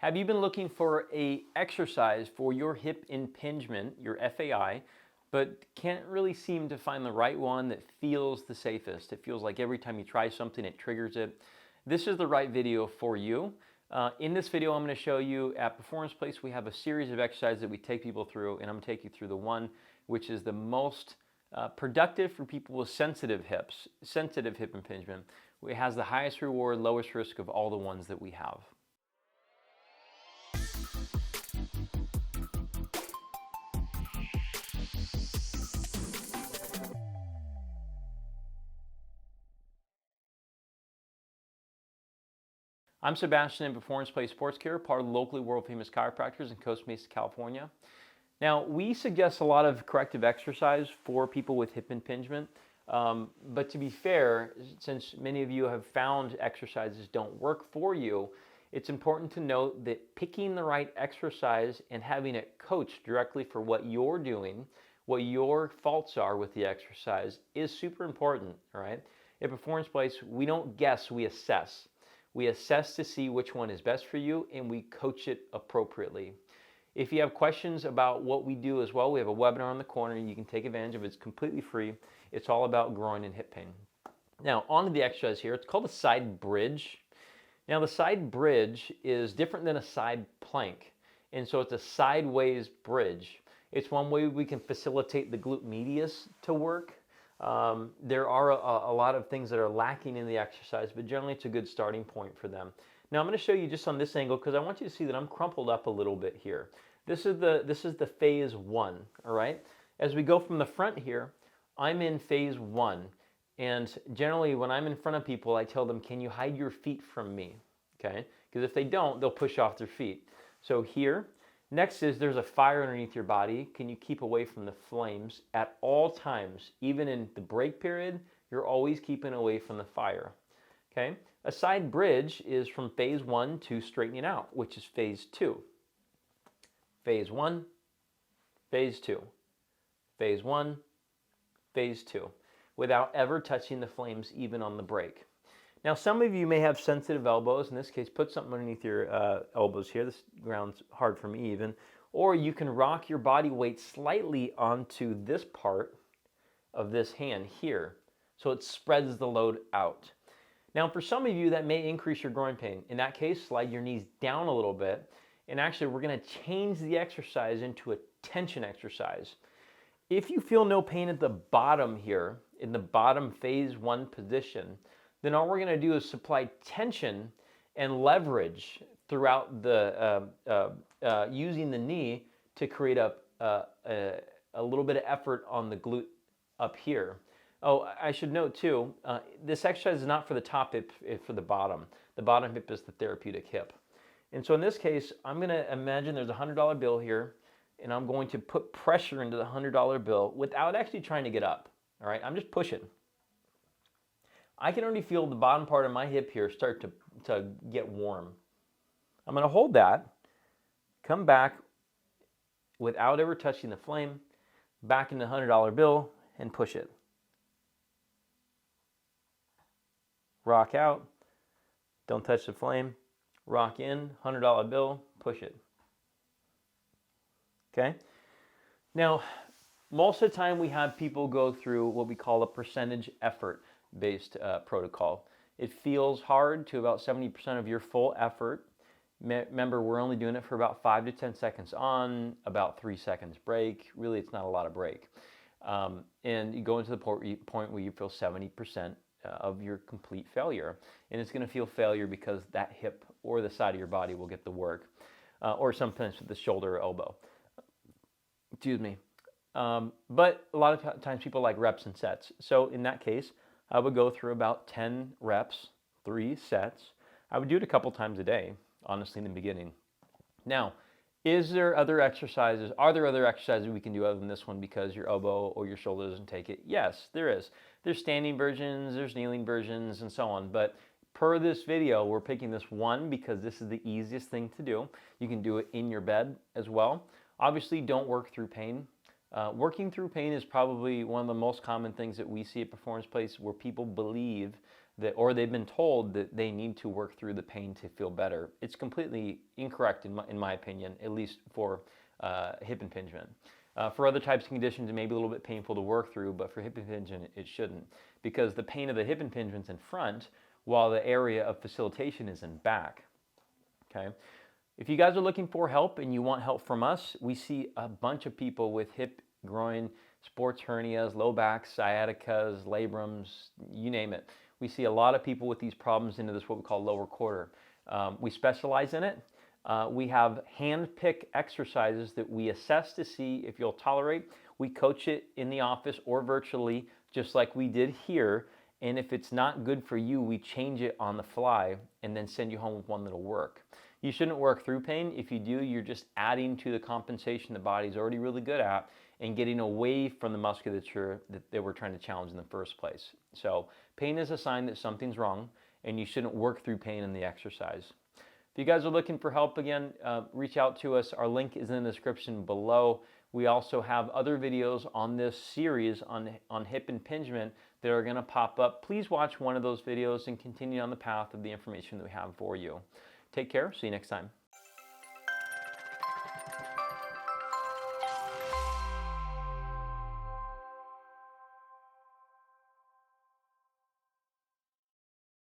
Have you been looking for a exercise for your hip impingement, your FAI, but can't really seem to find the right one that feels the safest? It feels like every time you try something, it triggers it. This is the right video for you. In this video, I'm going to show you at Performance Place, we have a series of exercises that we take people through, and I'm going to take you through the one which is the most productive for people with sensitive hips, sensitive hip impingement. It has the highest reward, lowest risk of all the ones that we have. I'm Sebastian in Performance Place Sports Care, part of the locally world famous chiropractors in Costa Mesa, California. Now, we suggest a lot of corrective exercise for people with hip impingement, but to be fair, since many of you have found exercises don't work for you, it's important to note that picking the right exercise and having it coached directly for what you're doing, what your faults are with the exercise is super important, all right? At Performance Place, we don't guess, we assess. We assess to see which one is best for you, and we coach it appropriately. If you have questions about what we do as well, we have a webinar in the corner. You can take advantage of it. It's completely free. It's all about groin and hip pain. Now, on to the exercise here. It's called a side bridge. Now, the side bridge is different than a side plank, and so it's a sideways bridge. It's one way we can facilitate the glute medius to work. There are a lot of things that are lacking in the exercise, but generally it's a good starting point for them. Now I'm going to show you just on this angle because I want you to see that I'm crumpled up a little bit here. This is the phase one, all right? As we go from the front here, I'm in phase one, and generally when I'm in front of people, I tell them, can you hide your feet from me, okay? Because if they don't, they'll push off their feet. So here, next is there's a fire underneath your body. Can you keep away from the flames at all times? Even in the break period, you're always keeping away from the fire. Okay? A side bridge is from phase one to straightening out, which is phase two. Phase one, phase two. Phase one, phase two. Without ever touching the flames even on the break. Now, some of you may have sensitive elbows. In this case, put something underneath your elbows here. This ground's hard for me even. Or you can rock your body weight slightly onto this part of this hand here, so it spreads the load out. Now, for some of you, that may increase your groin pain. In that case, slide your knees down a little bit. And actually, we're going to change the exercise into a tension exercise. If you feel no pain at the bottom here, in the bottom phase one position, then all we're going to do is supply tension and leverage throughout the using the knee to create a little bit of effort on the glute up here. Oh, I should note too, this exercise is not for the top hip, it's for the bottom. The bottom hip is the therapeutic hip. And so in this case, I'm going to imagine there's a $100 bill here, and I'm going to put pressure into the $100 bill without actually trying to get up. All right, I'm just pushing. I can already feel the bottom part of my hip here start to get warm. I'm going to hold that, come back without ever touching the flame, back in the $100 bill, and push it. Rock out, don't touch the flame, rock in, $100 bill, push it. Okay? Now, most of the time we have people go through what we call a percentage effort based protocol. It feels hard to about 70% of your full effort. Remember, we're only doing it for about 5 to 10 seconds on, about 3 seconds break. Really, it's not a lot of break. And you go into the point where you feel 70% of your complete failure. And it's going to feel failure because that hip or the side of your body will get the work, or sometimes the shoulder or elbow. Excuse me. But a lot of times people like reps and sets. So in that case, I would go through about 10 reps, 3 sets. I would do it a couple times a day, honestly, in the beginning. Now, is there other exercises? Are there other exercises we can do other than this one because your elbow or your shoulder doesn't take it? Yes, there is. There's standing versions, there's kneeling versions, and so on. But per this video, we're picking this one because this is the easiest thing to do. You can do it in your bed as well. Obviously, don't work through pain. Working through pain is probably one of the most common things that we see at Performance Place, where people believe or they've been told that they need to work through the pain to feel better. It's completely incorrect in my opinion, at least for hip impingement. For other types of conditions, it may be a little bit painful to work through, but for hip impingement, it shouldn't, because the pain of the hip impingement's in front, while the area of facilitation is in back. Okay. If you guys are looking for help and you want help from us, we see a bunch of people with hip, groin, sports hernias, low backs, sciaticas, labrums, you name it. We see a lot of people with these problems into this what we call lower quarter. We specialize in it. We have hand-pick exercises that we assess to see if you'll tolerate. We coach it in the office or virtually, just like we did here. And if it's not good for you, we change it on the fly and then send you home with one that'll work. You shouldn't work through pain. If you do, you're just adding to the compensation the body's already really good at and getting away from the musculature that they were trying to challenge in the first place. So pain is a sign that something's wrong, and you shouldn't work through pain in the exercise. If you guys are looking for help again, reach out to us. Our link is in the description below. We also have other videos on this series on hip impingement that are going to pop up. Please watch one of those videos and continue on the path of the information that we have for you. Take care. See you next time.